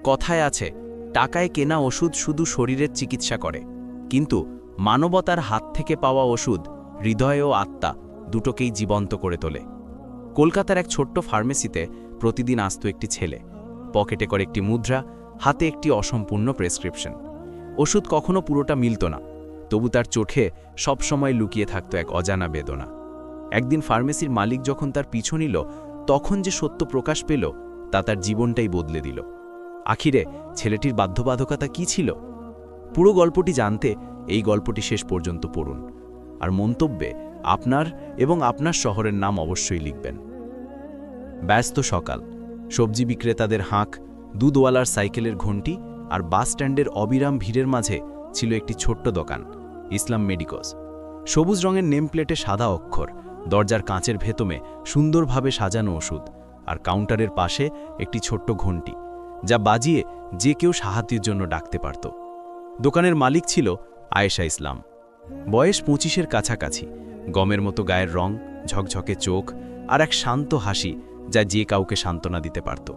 কথায় আছে, টাকায় কেনা ওষুধ শুধু শরীরের চিকিৎসা করে, কিন্তু মানবতার হাত থেকে পাওয়া ওষুধ হৃদয় ও আত্মা দুটোকেই জীবন্ত করে তোলে। কলকাতার এক ছোট্ট ফার্মেসিতে প্রতিদিন আসত একটি ছেলে, পকেটে করে একটি মুদ্রা, হাতে একটি অসম্পূর্ণ প্রেসক্রিপশন। ওষুধ কখনো পুরোটা মিলত না, তবু তার চোখে সবসময় লুকিয়ে থাকত এক অজানা বেদনা। একদিন ফার্মেসির মালিক যখন তার পিছু নিল, তখন যে সত্য প্রকাশ পেল তা তার জীবনটাই বদলে দিল। আখিরে ছেলেটির বাধ্যবাধকতা কি ছিল? পুরো গল্পটি জানতে এই গল্পটি শেষ পর্যন্ত পড়ুন, আর মন্তব্যে আপনার এবং আপনার শহরের নাম অবশ্যই লিখবেন। ব্যস্ত সকাল, সবজি বিক্রেতাদের হাঁক, দুধওয়ালার সাইকেলের ঘণ্টি আর বাস স্ট্যান্ডের অবিরাম ভিড়ের মাঝে ছিল একটি ছোট্ট দোকান, ইসলাম মেডিকোস। সবুজ রঙের নেমপ্লেটে সাদা অক্ষর, দরজার কাঁচের ভেতমে সুন্দরভাবে সাজানো ওষুধ, আর কাউন্টারের পাশে একটি ছোট্ট ঘণ্টি, যা বাজিয়ে যে কেউ সাহায্যের জন্য ডাকতে পারত। দোকানের মালিক ছিল আয়েশা ইসলাম। বয়স 25-এর কাছাকাছি, গমের মতো গায়ের রং, ঝকঝকে চোখ আর এক শান্ত হাসি যা যে কাউকে সান্ত্বনা দিতে পারত।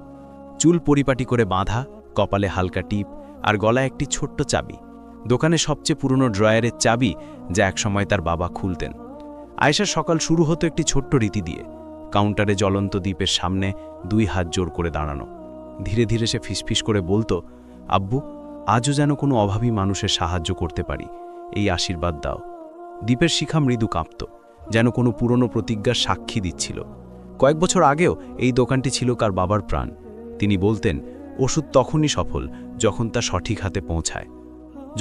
চুল পরিপাটি করে বাঁধা, কপালে হালকা টিপ আর গলায় একটি ছোট্ট চাবি, দোকানের সবচেয়ে পুরনো ড্রয়ারের চাবি যা একসময় তার বাবা খুলতেন। আয়েশার সকাল শুরু হতো একটি ছোট্ট রীতি দিয়ে, কাউন্টারে জ্বলন্ত দ্বীপের সামনে 2 হাত জোর করে দাঁড়ানো। ধীরে ধীরে সে ফিসফিস করে বলতো, আব্বু, আজও যেন কোনো অভাবী মানুষের সাহায্য করতে পারি, এই আশীর্বাদ দাও। দ্বীপের শিখা মৃদু কাঁপত, যেন কোনো পুরনো প্রতিজ্ঞার সাক্ষী দিচ্ছিল। কয়েক বছর আগেও এই দোকানটি ছিল কার বাবার প্রাণ। তিনি বলতেন, ওষুধ তখনই সফল যখন তা সঠিক হাতে পৌঁছায়।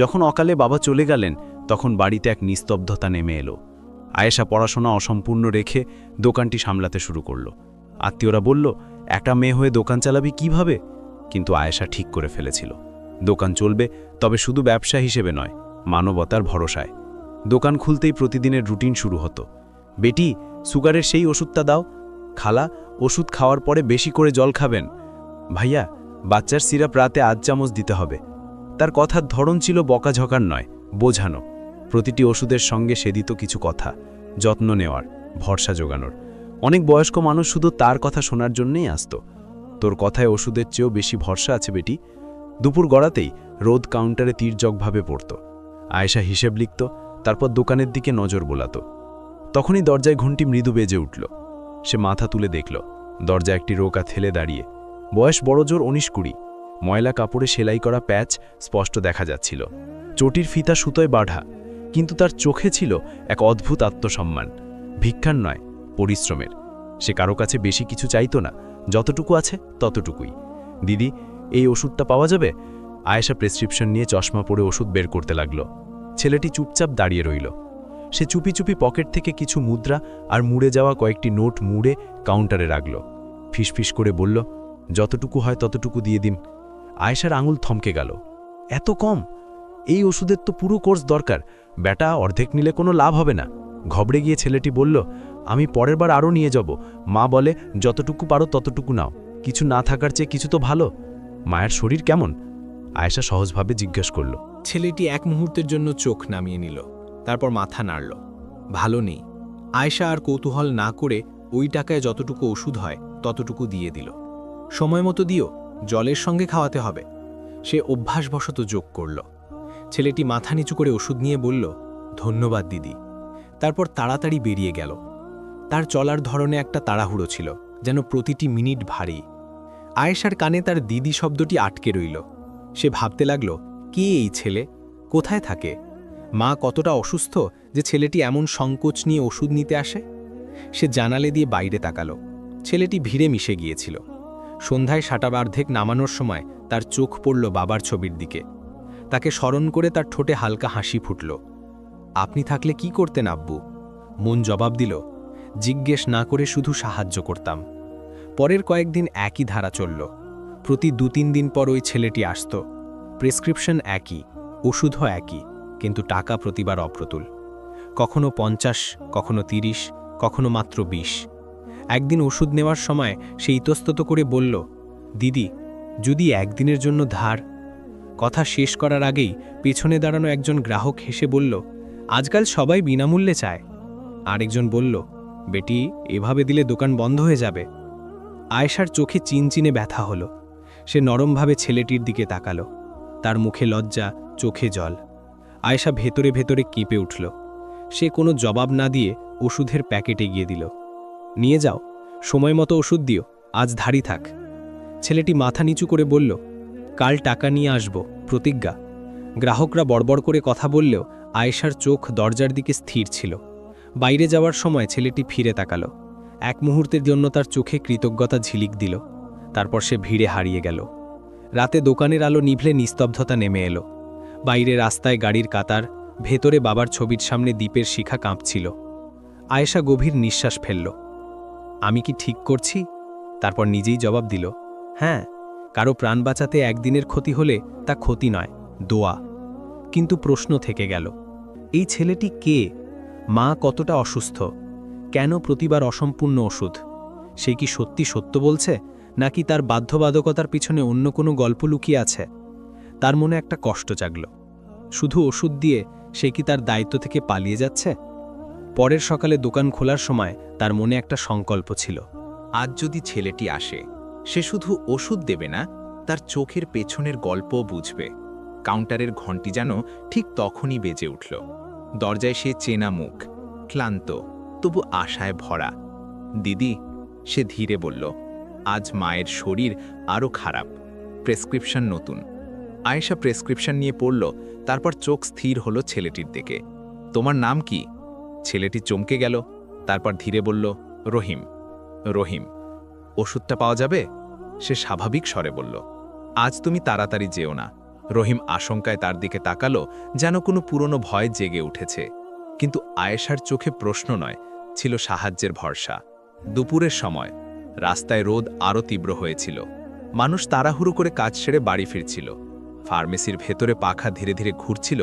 যখন অকালে বাবা চলে গেলেন, তখন বাড়িতে এক নিস্তব্ধতা নেমে এলো। আয়েশা পড়াশোনা অসম্পূর্ণ রেখে দোকানটি সামলাতে শুরু করল। আত্মীয়রা বলল, একটা মেয়ে হয়ে দোকান চালাবি কিভাবে? কিন্তু আয়েশা ঠিক করে ফেলেছিল, দোকান চলবে, তবে শুধু ব্যবসা হিসেবে নয়, মানবতার ভরসায়। দোকান খুলতেই প্রতিদিনের রুটিন শুরু হতো। বেটি, সুগারের সেই ওষুধটা দাও। খালা, ওষুধ খাওয়ার পরে বেশি করে জল খাবেন। ভাইয়া, বাচ্চার সিরাপ রাতে 8 চামচ দিতে হবে। তার কথার ধরন ছিল বকাঝকার নয়, বোঝানো। প্রতিটি ওষুধের সঙ্গে সে দিত কিছু কথা, যত্ন নেওয়ার, ভরসা জোগানোর। অনেক বয়স্ক মানুষ শুধু তার কথা শোনার জন্যই আসত। তোর কথায় ওষুধের চেয়েও বেশি ভরসা আছে বেটি। দুপুর গড়াতেই রোদ কাউন্টারে তীর্যকভাবে পড়ত। আয়েশা হিসেব লিখত, তারপর দোকানের দিকে নজর বোলাত। তখনই দরজায় ঘণ্টি মৃদু বেজে উঠল। সে মাথা তুলে দেখল, দরজা একটি রোকা ঠেলে দাঁড়িয়ে। বয়স বড়জোর 19-20, ময়লা কাপড়ে সেলাই করা প্যাচ স্পষ্ট দেখা যাচ্ছিল। চটির ফিতা সুতোয় বাঁধা, কিন্তু তার চোখে ছিল এক অদ্ভুত আত্মসম্মান। ভিক্ষার নয়, পরিশ্রমের। সে কারো কাছে বেশি কিছু চাইত না, যতটুকু আছে ততটুকুই। দিদি, এই ওষুধটা পাওয়া যাবে? আয়েশা প্রেসক্রিপশন নিয়ে চশমা পরে ওষুধ বের করতে লাগল। ছেলেটি চুপচাপ দাঁড়িয়ে রইল। সে চুপি চুপি পকেট থেকে কিছু মুদ্রা আর মুড়ে যাওয়া কয়েকটি নোট মুড়ে কাউন্টারে রাখল। ফিসফিস করে বলল, যতটুকু হয় ততটুকু দিয়ে দিন। আয়েশার আঙুল থমকে গেল। এত কম? এই ওষুধের তো পুরো কোর্স দরকার। বেটা, অর্ধেক নিলে কোনো লাভ হবে না। ঘবড়ে গিয়ে ছেলেটি বলল, আমি পরের বার আরও নিয়ে যাব। মা বলে, যতটুকু পারো ততটুকু নাও, কিছু না থাকার চেয়ে কিছু তো ভালো। মায়ের শরীর কেমন? আয়েশা সহজভাবে জিজ্ঞেস করল। ছেলেটি এক মুহূর্তের জন্য চোখ নামিয়ে নিল, তারপর মাথা নাড়ল। ভালো নেই। আয়েশা আর কৌতূহল না করে ওই টাকায় যতটুকু ওষুধ হয় ততটুকু দিয়ে দিল। সময় মতো দিও, জলের সঙ্গে খাওয়াতে হবে। সে অভ্যাসবশত যোগ করল। ছেলেটি মাথা নিচু করে ওষুধ নিয়ে বলল, ধন্যবাদ দিদি। তারপর তাড়াতাড়ি বেরিয়ে গেল। তার চলার ধরনে একটা তাড়াহুড়ো ছিল, যেন প্রতিটি মিনিট ভারী। আয়েশার কানে তার দিদি শব্দটি আটকে রইল। সে ভাবতে লাগল, কে এই ছেলে, কোথায় থাকে? মা কতটা অসুস্থ যে ছেলেটি এমন সংকোচ নিয়ে ওষুধ নিতে আসে? সে জানালে দিয়ে বাইরে তাকালো। ছেলেটি ভিড়ে মিশে গিয়েছিল। সন্ধ্যায় শাটাবার্ধেক নামানোর সময় তার চোখ পড়ল বাবার ছবির দিকে। তাকে স্মরণ করে তার ঠোঁটে হালকা হাসি ফুটল। আপনি থাকলে কি করতেন আব্বু? মন জবাব দিল, জিজ্ঞেস না করে শুধু সাহায্য করতাম। পরের কয়েকদিন একই ধারা চলল। প্রতি 2-3 দিন পর ওই ছেলেটি আসত। প্রেসক্রিপশন একই, ওষুধও একই, কিন্তু টাকা প্রতিবার অপ্রতুল। কখনো 50, কখনো 30, কখনো মাত্র 20। একদিন ওষুধ নেওয়ার সময় সে ইতস্তত করে বলল, দিদি, যদি একদিনের জন্য ধার। কথা শেষ করার আগেই পেছনে দাঁড়ানো একজন গ্রাহক হেসে বলল, আজকাল সবাই বিনামূল্যে চায়। আরেকজন বলল, বেটি, এভাবে দিলে দোকান বন্ধ হয়ে যাবে। আয়েশার চোখে চিনচিনে ব্যথা হলো। সে নরমভাবে ছেলেটির দিকে তাকালো। তার মুখে লজ্জা, চোখে জল। আয়েশা ভেতরে ভেতরে কেঁপে উঠল। সে কোনো জবাব না দিয়ে ওষুধের প্যাকেট এগিয়ে দিল। নিয়ে যাও, সময় মতো ওষুধ দিও, আজ ধাড়ি থাক। ছেলেটি মাথা নিচু করে বলল, কাল টাকা নিয়ে আসব, প্রতিজ্ঞা। গ্রাহকরা বড়বড় করে কথা বললেও আয়েশার চোখ দরজার দিকে স্থির ছিল। বাইরে যাওয়ার সময় ছেলেটি ফিরে তাকালো। এক মুহূর্তের জন্য তার চোখে কৃতজ্ঞতা ঝিলিক দিল। তারপর সে ভিড়ে হারিয়ে গেল। রাতে দোকানের আলো নিভলে নিস্তব্ধতা নেমে এলো। বাইরে রাস্তায় গাড়ির কাতার, ভেতরে বাবার ছবির সামনে দ্বীপের শিখা কাঁপছিল। আয়েশা গভীর নিঃশ্বাস ফেলল। আমি কি ঠিক করছি? তারপর নিজেই জবাব দিল, হ্যাঁ, কারো প্রাণ বাঁচাতে একদিনের ক্ষতি হলে তা ক্ষতি নয়, দোয়া। কিন্তু প্রশ্ন থেকে গেল, এই ছেলেটি কে? মা কতটা অসুস্থ? কেন প্রতিবার অসম্পূর্ণ ওষুধ? সে কি সত্যি সত্য বলছে, নাকি তার বাধ্যবাধকতার পিছনে অন্য কোনো গল্প লুকিয়ে আছে? তার মনে একটা কষ্ট জাগল। শুধু ওষুধ দিয়ে সে কি তার দায়িত্ব থেকে পালিয়ে যাচ্ছে? পরের সকালে দোকান খোলার সময় তার মনে একটা সংকল্প ছিল। আজ যদি ছেলেটি আসে, সে শুধু ওষুধ দেবে না, তার চোখের পেছনের গল্পও বুঝবে। কাউন্টারের ঘণ্টি যেন ঠিক তখনই বেজে উঠল। দরজায় সে চেনা মুখ, ক্লান্ত তবু আশায় ভরা। দিদি, সে ধীরে বলল, আজ মায়ের শরীর আরও খারাপ, প্রেসক্রিপশন নতুন। আয়েশা প্রেসক্রিপশন নিয়ে পড়ল, তারপর চোখ স্থির হলো ছেলেটির দিকে। তোমার নাম কি? ছেলেটি চমকে গেল, তারপর ধীরে বলল, রহিম। রহিম, ওষুধটা পাওয়া যাবে? সে স্বাভাবিক স্বরে বলল, আজ তুমি তাড়াতাড়ি যেও না। রহিম আশঙ্কায় তার দিকে তাকালো, যেন কোনো পুরনো ভয় জেগে উঠেছে। কিন্তু আয়েশার চোখে প্রশ্ন নয়, ছিল সাহায্যের ভরসা। দুপুরের সময় রাস্তায় রোদ আরও তীব্র হয়েছিল। মানুষ তাড়াহুড়ো করে কাজ সেরে বাড়ি ফিরছিল। ফার্মেসির ভেতরে পাখা ধীরে ধীরে ঘুরছিল,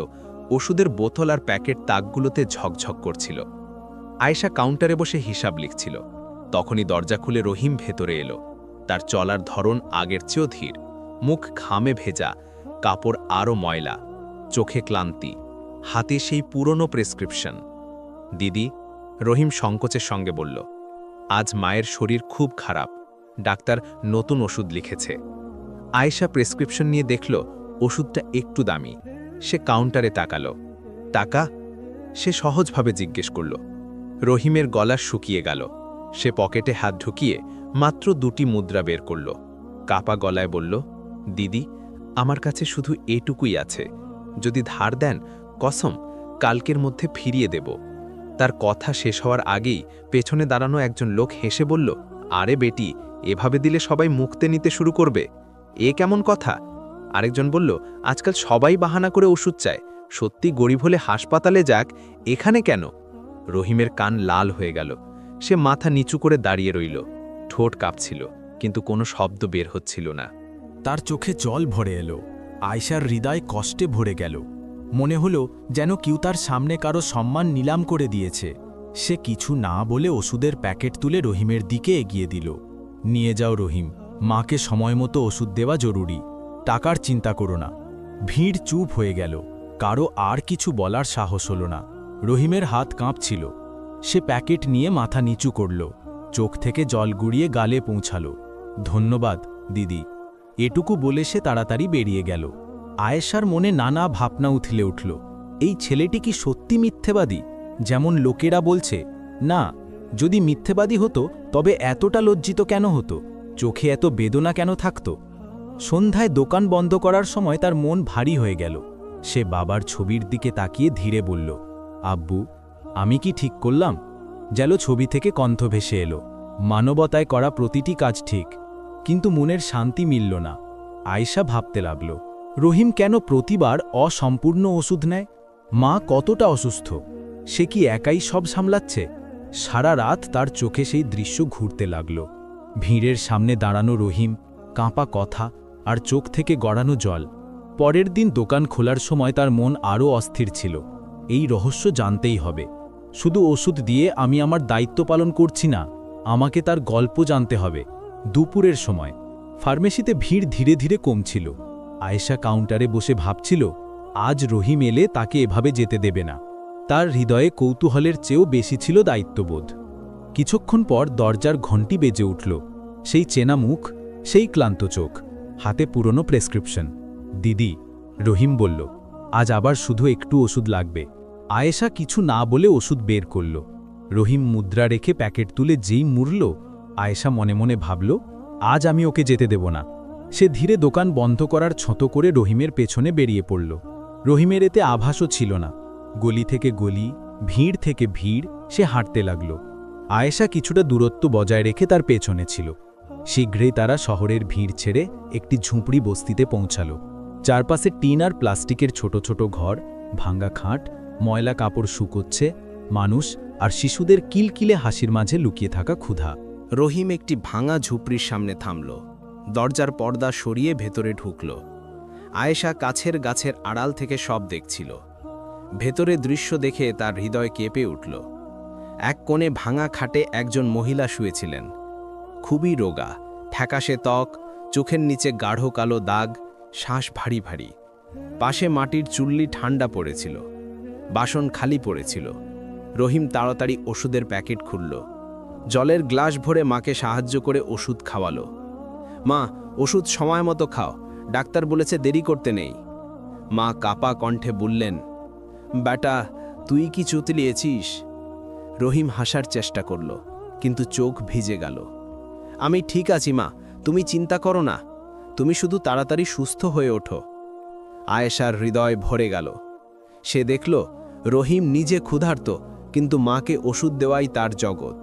ওষুধের বোতল আর প্যাকেট তাকগুলোতে ঝকঝক করছিল। আয়েশা কাউন্টারে বসে হিসাব লিখছিল। তখনই দরজা খুলে রহিম ভেতরে এলো। তার চলার ধরন আগের চেয়েও ধীর, মুখ ঘামে ভেজা, কাপড় আরও ময়লা, চোখে ক্লান্তি, হাতে সেই পুরনো প্রেসক্রিপশন। দিদি, রহিম সংকোচের সঙ্গে বলল, আজ মায়ের শরীর খুব খারাপ, ডাক্তার নতুন ওষুধ লিখেছে। আয়েশা প্রেসক্রিপশন নিয়ে দেখল ওষুধটা একটু দামি। সে কাউন্টারে তাকালো। টাকা? সে সহজভাবে জিজ্ঞেস করল। রহিমের গলা শুকিয়ে গেল। সে পকেটে হাত ঢুকিয়ে মাত্র 2টি মুদ্রা বের করল। কাপা গলায় বলল, দিদি, আমার কাছে শুধু এটুকুই আছে, যদি ধার দেন কসম কালকের মধ্যে ফিরিয়ে দেব। তার কথা শেষ হওয়ার আগেই পেছনে দাঁড়ানো একজন লোক হেসে বলল, আরে বেটি, এভাবে দিলে সবাই মুক্তে নিতে শুরু করবে, এ কেমন কথা? আরেকজন বলল, আজকাল সবাই বাহানা করে ওষুধ চায়, সত্যি গরিব হলে হাসপাতালে যাক, এখানে কেন? রহিমের কান লাল হয়ে গেল। সে মাথা নিচু করে দাঁড়িয়ে রইল। ঠোঁট কাঁপছিল, কিন্তু কোনো শব্দ বের হচ্ছিল না। তার চোখে জল ভরে এলো। আয়েশার হৃদয় কষ্টে ভরে গেল। মনে হলো যেন কেউ তার সামনে কারো সম্মান নিলাম করে দিয়েছে। সে কিছু না বলে ওষুধের প্যাকেট তুলে রহিমের দিকে এগিয়ে দিল। নিয়ে যাও রহিম, মাকে সময় মতো ওষুধ দেওয়া জরুরি, টাকার চিন্তা করো না। ভিড় চুপ হয়ে গেল, কারো আর কিছু বলার সাহস হলো না। রহিমের হাত কাঁপছিল। সে প্যাকেট নিয়ে মাথা নিচু করল, চোখ থেকে জল গুড়িয়ে গালে পৌঁছালো। ধন্যবাদ দিদি, এটুকু বলে সে তাড়াতাড়ি বেরিয়ে গেল। আয়েশার মনে নানা ভাবনা উথলে উঠল। এই ছেলেটি কি সত্যি মিথ্যেবাদী, যেমন লোকেরা বলছে? না, যদি মিথ্যেবাদী হতো তবে এতটা লজ্জিত কেন হতো? চোখে এত বেদনা কেন থাকত? সন্ধ্যায় দোকান বন্ধ করার সময় তার মন ভারী হয়ে গেল। সে বাবার ছবির দিকে তাকিয়ে ধীরে বলল, আব্বু, আমি কি ঠিক করলাম? যেন ছবি থেকে কণ্ঠ ভেসে এলো, মানবতায় করা প্রতিটি কাজ ঠিক। কিন্তু মনের শান্তি মিলল না। আয়েশা ভাবতে লাগল, রহিম কেন প্রতিবার অসম্পূর্ণ ওষুধ নেয়? মা কতটা অসুস্থ, সে কি একাই সব সামলাচ্ছে? সারা রাত তার চোখে সেই দৃশ্য ঘুরতে লাগল। ভিড়ের সামনে দাঁড়ানো রহিম, কাঁপা কথা আর চোখ থেকে গড়ানো জল। পরের দিন দোকান খোলার সময় তার মন আরও অস্থির ছিল। এই রহস্য জানতেই হবে। শুধু ওষুধ দিয়ে আমি আমার দায়িত্ব পালন করছি না, আমাকে তার গল্প জানতে হবে। দুপুরের সময় ফার্মেসিতে ভিড় ধীরে ধীরে কমছিল। আয়েশা কাউন্টারে বসে ভাবছিল, আজ রহিম এলে তাকে এভাবে যেতে দেবে না। তার হৃদয়ে কৌতূহলের চেয়েও বেশি ছিল দায়িত্ববোধ। কিছুক্ষণ পর দরজার ঘণ্টি বেজে উঠল। সেই চেনা মুখ, সেই ক্লান্ত চোখ। হাতে পুরনো প্রেসক্রিপশন। দিদি, রহিম বলল, আজ আবার শুধু একটু ওষুধ লাগবে। আয়েশা কিছু না বলে ওষুধ বের করল। রহিম মুদ্রা রেখে প্যাকেট তুলে যেই মুড়ল, আয়েশা মনে মনে ভাবল, আজ আমি ওকে যেতে দেব না। সে ধীরে দোকান বন্ধ করার ছতো করে রহিমের পেছনে বেরিয়ে পড়ল। রহিমের এতে আভাসও ছিল না। গলি থেকে গলি, ভিড় থেকে ভিড় সে হাঁটতে লাগল। আয়েশা কিছুটা দূরত্ব বজায় রেখে তার পেছনে ছিল। শীঘ্রই তারা শহরের ভিড় ছেড়ে একটি ঝুঁপড়ি বস্তিতে পৌঁছাল। চারপাশে টিন আর প্লাস্টিকের ছোট ছোট ঘর, ভাঙ্গা খাট, ময়লা কাপড় শুকোচ্ছে, মানুষ আর শিশুদের কিলকিলে হাসির মাঝে লুকিয়ে থাকা ক্ষুধা। রহিম একটি ভাঙা ঝুপড়ির সামনে থামল। দরজার পর্দা সরিয়ে ভেতরে ঢুকল। আয়েশা কাছের গাছের আড়াল থেকে সব দেখছিল। ভেতরে দৃশ্য দেখে তার হৃদয় কেঁপে উঠল। এক কোণে ভাঙা খাটে একজন মহিলা শুয়েছিলেন। খুবই রোগা, ঠ্যাকাশে ত্বক, চোখের নিচে গাঢ় কালো দাগ, শ্বাস ভারী ভারী। পাশে মাটির চুল্লি ঠান্ডা পড়েছিল, বাসন খালি পড়েছিল। রহিম তাড়াতাড়ি ওষুধের প্যাকেট খুলল। জলের গ্লাস ভরে মাকে সাহায্য করে ওষুধ খাওয়ালো। মা, ওষুধ সময় মতো খাও, ডাক্তার বলেছে দেরি করতে নেই। মা কাপা কণ্ঠে বললেন, বেটা, তুই কি চুতলিয়েছিস? রহিম হাসার চেষ্টা করল, কিন্তু চোখ ভিজে গেল। আমি ঠিক আছি মা, তুমি চিন্তা করো না, তুমি শুধু তাড়াতাড়ি সুস্থ হয়ে ওঠো। আয়েশার হৃদয় ভরে গেল। সে দেখল রহিম নিজে ক্ষুধার্ত, কিন্তু মাকে ওষুধ দেওয়াই তার জগৎ।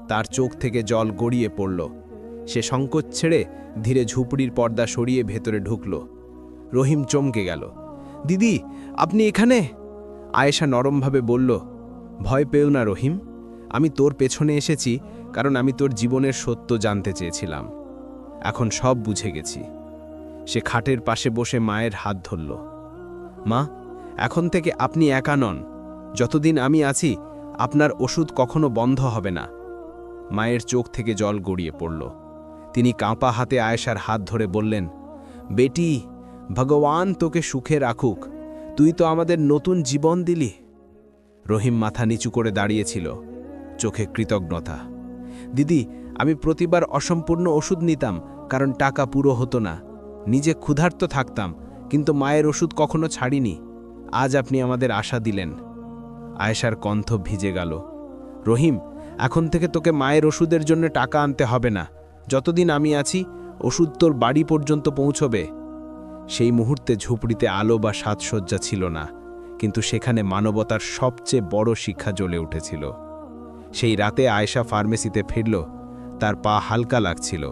তার চোখ থেকে জল গড়িয়ে পড়ল। সে সংকোচ ছেড়ে ধীরে ঝুপড়ির পর্দা সরিয়ে ভেতরে ঢুকল। রহিম চমকে গেল। দিদি, আপনি এখানে? আয়েশা নরমভাবে বলল, ভয় পেও না রহিম, আমি তোর পেছনে এসেছি কারণ আমি তোর জীবনের সত্য জানতে চেয়েছিলাম। এখন সব বুঝে গেছি। সে খাটের পাশে বসে মায়ের হাত ধরল। মা, এখন থেকে আপনি একা নন। যতদিন আমি আছি, আপনার ওষুধ কখনো বন্ধ হবে না। মায়ের চোখ থেকে জল গড়িয়ে পড়ল। তিনি কাঁপা হাতে আয়েশার হাত ধরে বললেন, বেটি, ভগবান তোকে সুখে রাখুক, তুই তো আমাদের নতুন জীবন দিলি। রহিম মাথা নিচু করে দাঁড়িয়েছিল, চোখে কৃতজ্ঞতা। দিদি, আমি প্রতিবার অসম্পূর্ণ ওষুধ নিতাম কারণ টাকা পুরো হতো না। নিজে ক্ষুধার্ত থাকতাম, কিন্তু মায়ের ওষুধ কখনো ছাড়িনি। আজ আপনি আমাদের আশা দিলেন। আয়েশার কণ্ঠ ভিজে গেল। রহিম, এখন থেকে তোকে মায়ের ওষুধের জন্য টাকা আনতে হবে না। যতদিন আমি আছি, ওষুধ তোর বাড়ি পর্যন্ত পৌঁছবে। সেই মুহূর্তে ঝুপড়িতে আলো বা সাজসজ্জা ছিল না, কিন্তু সেখানে মানবতার সবচেয়ে বড় শিক্ষা জ্বলে উঠেছিল। সেই রাতে আয়েশা ফার্মেসিতে ফিরল। তার পা হালকা লাগছিল।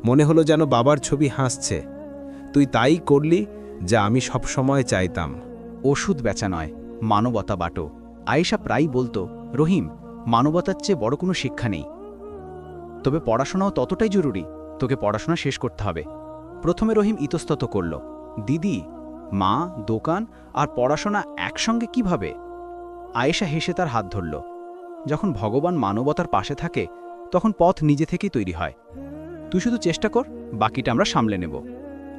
মনে হলো যেন বাবার ছবি হাসছে। তুই তাই করলি যা আমি সবসময় চাইতাম। ওষুধ বেচা নয়, মানবতা বাটো। আয়েশা প্রায়ই বলতো, রহিম, মানবতার চেয়ে বড় কোনো শিক্ষা নেই। তবে পড়াশোনাও ততটাই জরুরি। তোকে পড়াশোনা শেষ করতে হবে। প্রথমে রহিম ইতস্তত করল, দিদি, মা, দোকান আর পড়াশোনা একসঙ্গে কিভাবে? আয়েশা হেসে তার হাত ধরল। যখন ভগবান মানবতার পাশে থাকে, তখন পথ নিজে থেকেই তৈরি হয়। তুই শুধু চেষ্টা কর, বাকিটা আমরা সামলে নেব।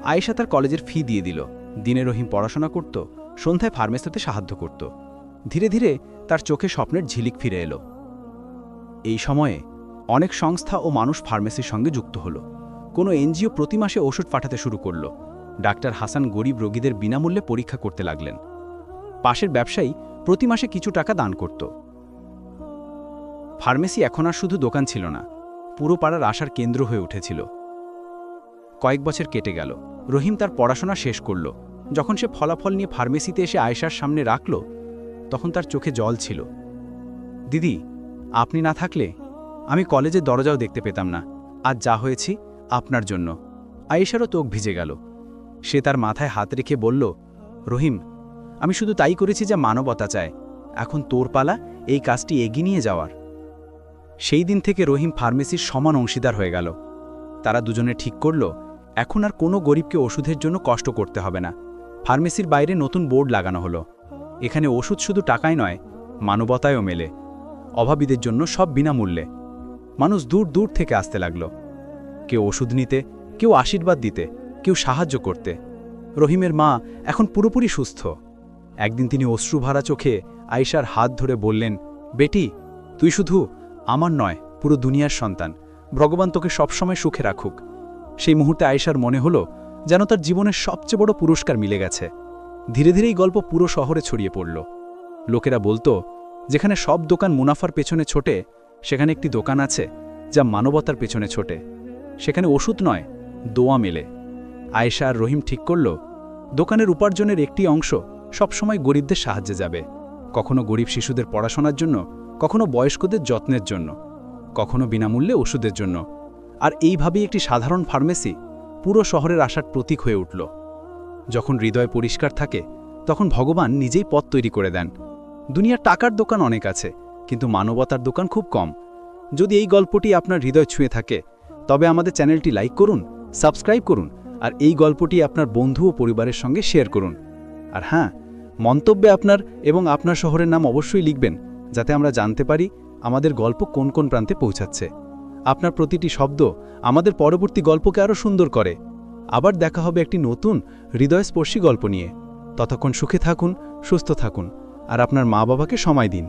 আয়েশা তার কলেজের ফি দিয়ে দিল। দিনে রহিম পড়াশোনা করত, সন্ধ্যায় ফার্মেসিতে সাহায্য করত। ধীরে ধীরে তার চোখে স্বপ্নের ঝিলিক ফিরে এলো। এই সময়ে অনেক সংস্থা ও মানুষ ফার্মেসির সঙ্গে যুক্ত হলো। কোনো এনজিও প্রতি মাসে ওষুধ পাঠাতে শুরু করল। ডাক্তার হাসান গরিব রোগীদের বিনামূল্যে পরীক্ষা করতে লাগলেন। পাশের ব্যবসায়ী প্রতি মাসে কিছু টাকা দান করত। ফার্মেসি এখন আর শুধু দোকান ছিল না, পুরো পাড়ার আশার কেন্দ্র হয়ে উঠেছিল। কয়েক বছর কেটে গেল। রহিম তার পড়াশোনা শেষ করল। যখন সে ফলাফল নিয়ে ফার্মেসিতে এসে আয়েশার সামনে রাখল, তখন তার চোখে জল ছিল। দিদি, আপনি না থাকলে আমি কলেজের দরজাও দেখতে পেতাম না। আজ যা হয়েছি আপনার জন্য। আয়েশারও চোখ ভিজে গেল। সে তার মাথায় হাত রেখে বলল, রহিম, আমি শুধু তাই করেছি যা মানবতা চায়। এখন তোর পালা এই কাজটি এগিয়ে নিয়ে যাওয়ার। সেই দিন থেকে রহিম ফার্মেসির সমান অংশীদার হয়ে গেল। তারা দুজনে ঠিক করল, এখন আর কোনো গরিবকে ওষুধের জন্য কষ্ট করতে হবে না। ফার্মেসির বাইরে নতুন বোর্ড লাগানো হলো, এখানে ওষুধ শুধু টাকায় নয়, মানবতায়ও মেলে। অভাবীদের জন্য সব বিনামূল্যে। মানুষ দূর দূর থেকে আসতে লাগল, কেউ ওষুধ নিতে, কেউ আশীর্বাদ দিতে, কেউ সাহায্য করতে। রহিমের মা এখন পুরোপুরি সুস্থ। একদিন তিনি অশ্রুভরা চোখে আয়েশার হাত ধরে বললেন, বেটি, তুই শুধু আমার নয়, পুরো দুনিয়ার সন্তান। ভগবান তোকে সবসময় সুখে রাখুক। সেই মুহূর্তে আয়েশার মনে হলো যেন তার জীবনের সবচেয়ে বড় পুরস্কার মিলে গেছে। ধীরে ধীরে এই গল্প পুরো শহরে ছড়িয়ে পড়ল। লোকেরা বলতো, যেখানে সব দোকান মুনাফার পেছনে ছোটে, সেখানে একটি দোকান আছে যা মানবতার পেছনে ছোটে। সেখানে ওষুধ নয়, দোয়া মেলে। আয়েশা আর রহিম ঠিক করল, দোকানের উপার্জনের একটি অংশ সবসময় গরিবদের সাহায্যে যাবে। কখনো গরিব শিশুদের পড়াশোনার জন্য, কখনো বয়স্কদের যত্নের জন্য, কখনো বিনামূল্যে ওষুধের জন্য। আর এইভাবেই একটি সাধারণ ফার্মেসি পুরো শহরের আশার প্রতীক হয়ে উঠল। যখন হৃদয় পরিষ্কার থাকে, তখন ভগবান নিজেই পথ তৈরি করে দেন। দুনিয়ার টাকার দোকান অনেক আছে, কিন্তু মানবতার দোকান খুব কম। যদি এই গল্পটি আপনার হৃদয় ছুঁয়ে থাকে, তবে আমাদের চ্যানেলটি লাইক করুন, সাবস্ক্রাইব করুন, আর এই গল্পটি আপনার বন্ধু ও পরিবারের সঙ্গে শেয়ার করুন। আর হ্যাঁ, মন্তব্যে আপনার এবং আপনার শহরের নাম অবশ্যই লিখবেন, যাতে আমরা জানতে পারি আমাদের গল্প কোন কোন প্রান্তে পৌঁছাচ্ছে। আপনার প্রতিটি শব্দ আমাদের পরবর্তী গল্পকে আরও সুন্দর করে। আবার দেখা হবে একটি নতুন হৃদয়স্পর্শী গল্প নিয়ে। ততক্ষণ সুখে থাকুন, সুস্থ থাকুন, আর আপনার মা বাবাকে সময় দিন।